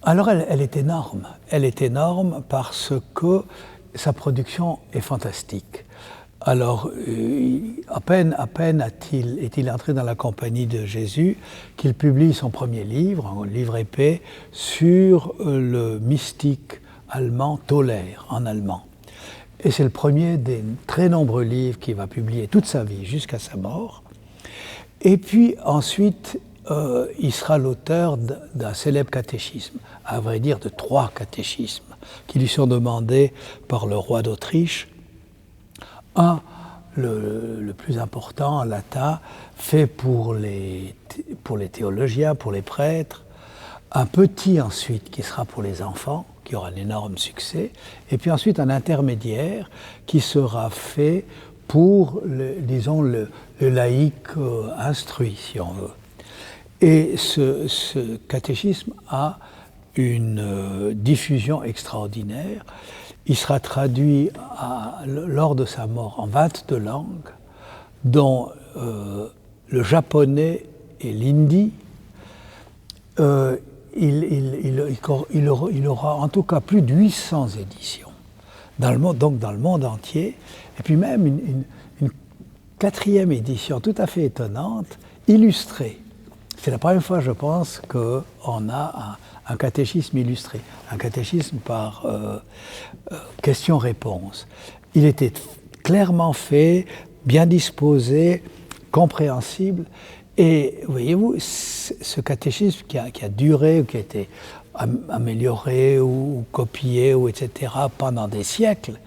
Alors elle est énorme. Elle est énorme parce que sa production est fantastique. Alors, à peine est-il entré dans la compagnie de Jésus qu'il publie son premier livre, un livre épais, sur le mystique allemand Toller, en allemand. Et c'est le premier des très nombreux livres qu'il va publier toute sa vie, jusqu'à sa mort. Et puis ensuite, il sera l'auteur d'un célèbre catéchisme, à vrai dire de 3 catéchismes, qui lui sont demandés par le roi d'Autriche. Un, le plus important en latin, fait pour les théologiens, pour les prêtres. Un petit ensuite, qui sera pour les enfants, qui aura un énorme succès. Et puis ensuite un intermédiaire qui sera fait pour, disons, le laïc instruit, si on veut. Et ce catéchisme a une diffusion extraordinaire. Il sera traduit lors de sa mort en 22 langues, dont le japonais et l'hindi. Il aura en tout cas plus de 800 éditions, donc dans le monde entier. Et puis même une 4e édition tout à fait étonnante, illustrée. C'est la première fois, je pense, qu'on a un catéchisme illustré, un catéchisme par question-réponse. Il était clairement fait, bien disposé, compréhensible. Et voyez-vous, ce catéchisme qui a duré, ou qui a été amélioré ou copié, ou etc., pendant des siècles,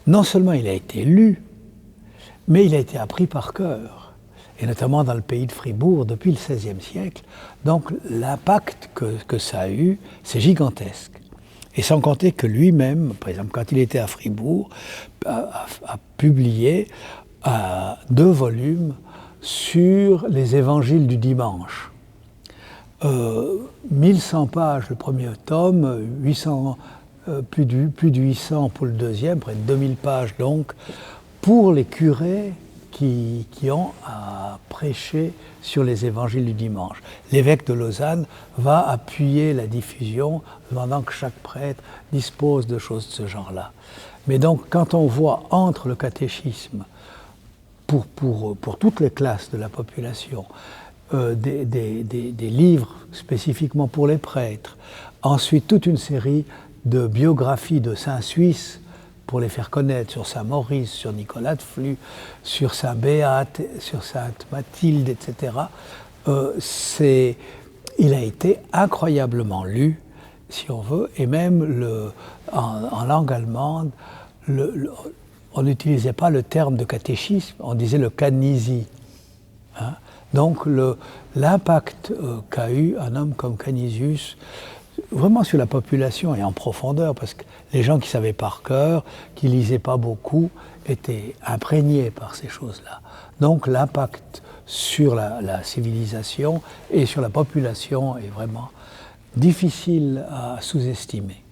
non seulement il a été lu, mais il a été appris par cœur. Et notamment dans le pays de Fribourg depuis le XVIe siècle. Donc l'impact que ça a eu, c'est gigantesque. Et sans compter que lui-même, par exemple, quand il était à Fribourg, a publié 2 volumes sur les évangiles du dimanche. 1100 pages le premier tome, 800, plus de 800 pour le deuxième, près de 2000 pages donc, pour les curés qui ont à prêcher sur les évangiles du dimanche. L'évêque de Lausanne va appuyer la diffusion, demandant que chaque prêtre dispose de choses de ce genre-là. Mais donc, quand on voit entre le catéchisme, pour toutes les classes de la population, des livres spécifiquement pour les prêtres, ensuite toute une série de biographies de saints suisses, pour les faire connaître, sur saint Maurice, sur Nicolas de Flux, sur saint Béate, sur sainte Mathilde, etc. Il a été incroyablement lu, si on veut, et même en langue allemande, on n'utilisait pas le terme de catéchisme, on disait le Canisi. Hein? Donc l'impact qu'a eu un homme comme Canisius, vraiment sur la population et en profondeur, parce que les gens qui savaient par cœur, qui lisaient pas beaucoup, étaient imprégnés par ces choses-là. Donc l'impact sur la civilisation et sur la population est vraiment difficile à sous-estimer.